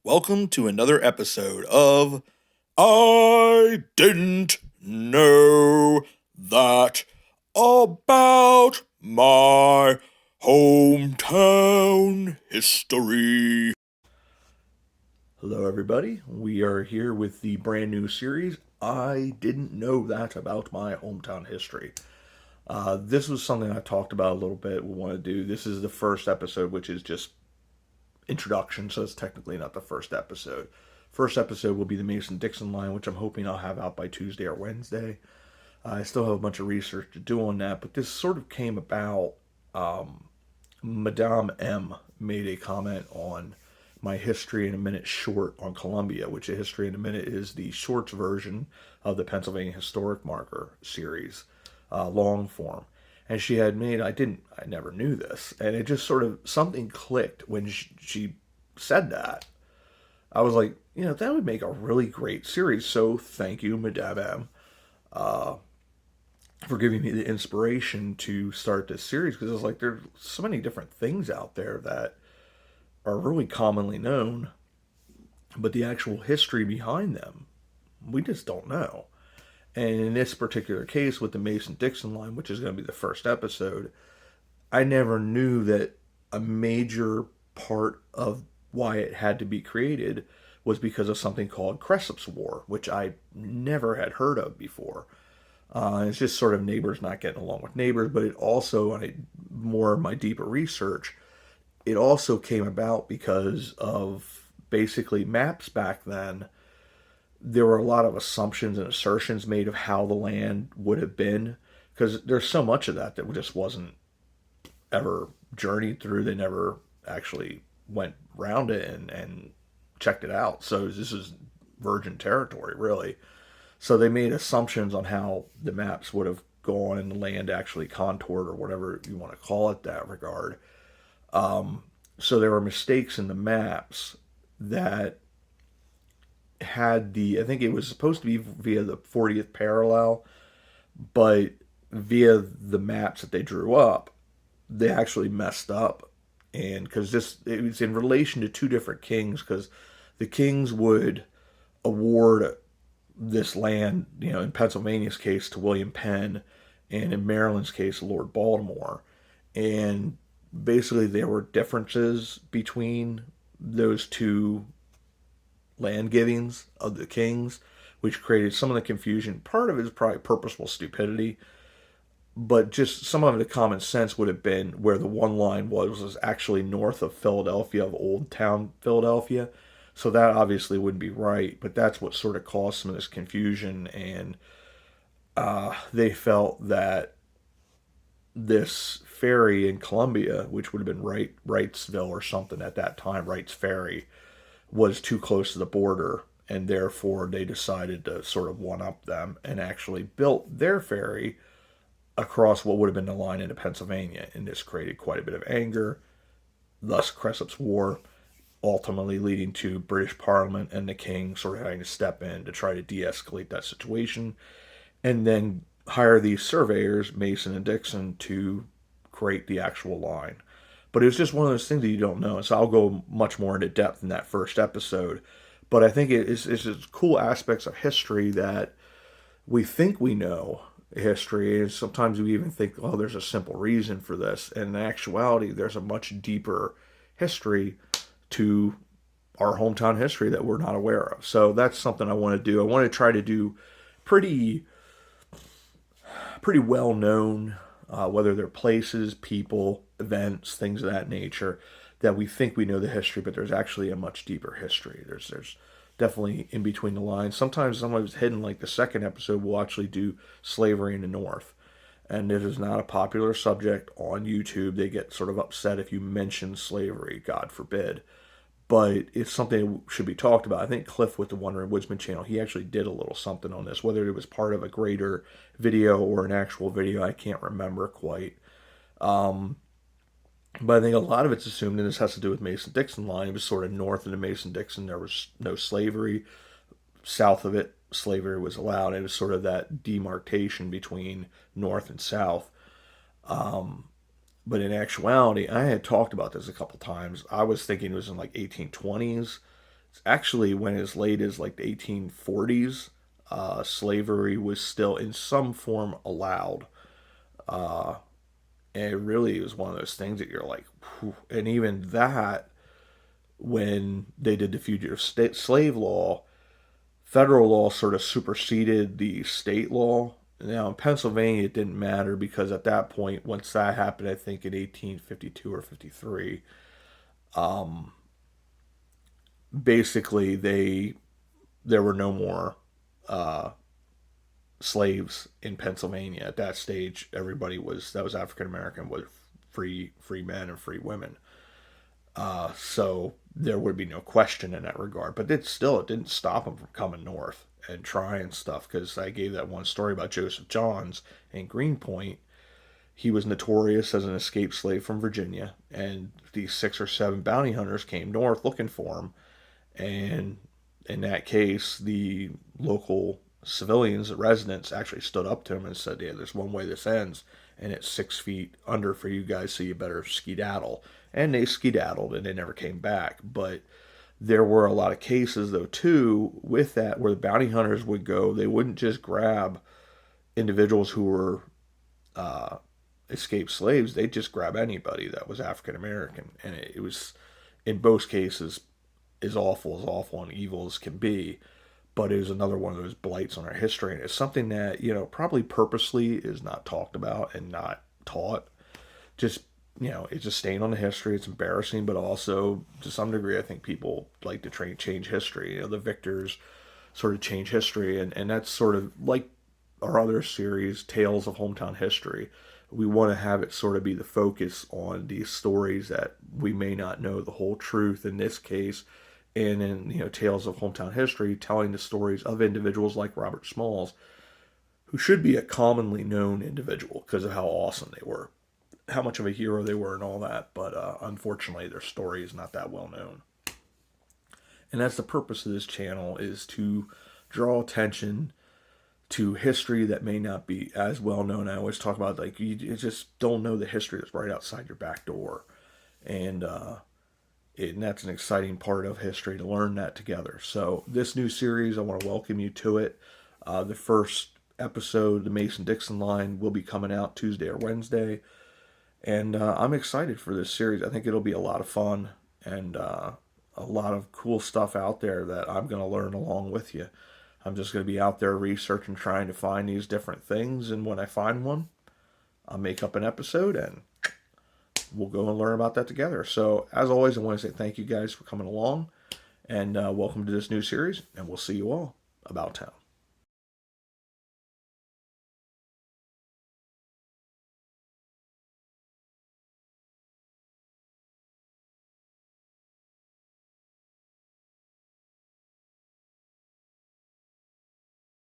Welcome to another episode of I Didn't Know That About My Hometown History. Hello, everybody. We are here with the brand new series, I Didn't Know That About My Hometown History. This was something I talked about a little bit. We want to do. This is the first episode, which is just introduction, so it's technically not the first episode. First episode will be the Mason-Dixon line, which I'm hoping I'll have out by Tuesday or Wednesday. I still have a bunch of research to do on that, but this sort of came about. Madame M made a comment on my History in a Minute short on Columbia, which a History in a Minute is the shorts version of the Pennsylvania Historic Marker series, long form. And she had made, I never knew this. And it just sort of, something clicked when she said that. I was like, that would make a really great series. So thank you, Madame M, for giving me the inspiration to start this series. Because it's like, there's so many different things out there that are really commonly known. But the actual history behind them, we just don't know. And in this particular case with the Mason-Dixon line, which is going to be the first episode, I never knew that a major part of why it had to be created was because of something called Cressup's War, which I never had heard of before. It's just sort of neighbors not getting along with neighbors, but it also, more of my deeper research, it also came about because of basically maps back then. There were a lot of assumptions and assertions made of how the land would have been, because there's so much of that just wasn't ever journeyed through. They never actually went round it and checked it out. So this is virgin territory, really. So they made assumptions on how the maps would have gone and the land actually contoured, or whatever you want to call it, that regard. So there were mistakes in the maps that had I think it was supposed to be via the 40th parallel, but via the maps that they drew up, they actually messed up. And because it was in relation to two different kings, because the kings would award this land, in Pennsylvania's case to William Penn, and in Maryland's case, Lord Baltimore. And basically there were differences between those two land givings of the kings, which created some of the confusion. Part of it is probably purposeful stupidity, but just some of the common sense would have been where the one line was actually north of Philadelphia, of Old Town Philadelphia. So that obviously wouldn't be right, but that's what sort of caused some of this confusion. And they felt that this ferry in Columbia, which would have been Wrightsville or something at that time, Wright's Ferry, was too close to the border, and therefore they decided to sort of one-up them and actually built their ferry across what would have been the line into Pennsylvania. And this created quite a bit of anger, thus Cressup's War, ultimately leading to British Parliament and the King sort of having to step in to try to de-escalate that situation, and then hire these surveyors, Mason and Dixon, to create the actual line. But it was just one of those things that you don't know. And so I'll go much more into depth in that first episode. But I think it's just cool aspects of history that we think we know history. And sometimes we even think, oh, there's a simple reason for this. And in actuality, there's a much deeper history to our hometown history that we're not aware of. So that's something I want to do. I want to try to do pretty well known, whether they're places, people, events, things of that nature, that we think we know the history, but there's actually a much deeper history. There's definitely in between the lines. Sometimes some of it's hidden, like the second episode will actually do slavery in the North. And it is not a popular subject on YouTube. They get sort of upset if you mention slavery, God forbid. But it's something that should be talked about. I think Cliff with the Wandering Woodsman channel, he actually did a little something on this, whether it was part of a greater video or an actual video, I can't remember quite. But I think a lot of it's assumed, and this has to do with Mason-Dixon line. It was sort of north of the Mason-Dixon. There was no slavery. South of it, slavery was allowed. It was sort of that demarcation between north and south. But in actuality, I had talked about this a couple times. I was thinking it was in like 1820s. actually went as late as like the 1840s. Slavery was still in some form allowed. Uh, and it really was one of those things that you're like, whew. And even that, when they did the fugitive slave law, federal law sort of superseded the state law. Now in Pennsylvania, it didn't matter because at that point, once that happened, I think in 1852 or 53, um, basically there were no more uh, slaves in Pennsylvania at that stage. Everybody was that was African American was free men and free women. So there would be no question in that regard. But it didn't stop them from coming north and trying stuff because I gave that one story about Joseph Johns in Greenpoint. He was notorious as an escaped slave from Virginia, and these 6 or 7 bounty hunters came north looking for him. And in that case, the local civilians, the residents, actually stood up to him and said, "Yeah, there's one way this ends, and it's 6 feet under for you guys, so you better skedaddle." And they skedaddled, and they never came back. But there were a lot of cases, though, too, with that, where the bounty hunters would go. They wouldn't just grab individuals who were uh, escaped slaves. They'd just grab anybody that was African American, and it was, in both cases, as awful and evil as can be. But it was another one of those blights on our history, and it's something that probably purposely is not talked about and not taught. Just it's a stain on the history. It's embarrassing, but also to some degree, I think people like to change history. The victors sort of change history, and that's sort of like our other series, Tales of Hometown History. We want to have it sort of be the focus on these stories that we may not know the whole truth. In this case, and in Tales of Hometown History, telling the stories of individuals like Robert Smalls, who should be a commonly known individual because of how awesome they were, how much of a hero they were, and all that. But unfortunately, their story is not that well known. And that's the purpose of this channel, is to draw attention to history that may not be as well known. I always talk about, like, you just don't know the history that's right outside your back door. And that's an exciting part of history, to learn that together. So this new series, I want to welcome you to it. The first episode, the Mason-Dixon line, will be coming out Tuesday or Wednesday. And I'm excited for this series. I think it'll be a lot of fun, and a lot of cool stuff out there that I'm going to learn along with you. I'm just going to be out there researching, trying to find these different things. And when I find one, I'll make up an episode and we'll go and learn about that together. So, as always, I want to say thank you guys for coming along, and welcome to this new series. And we'll see you all about town.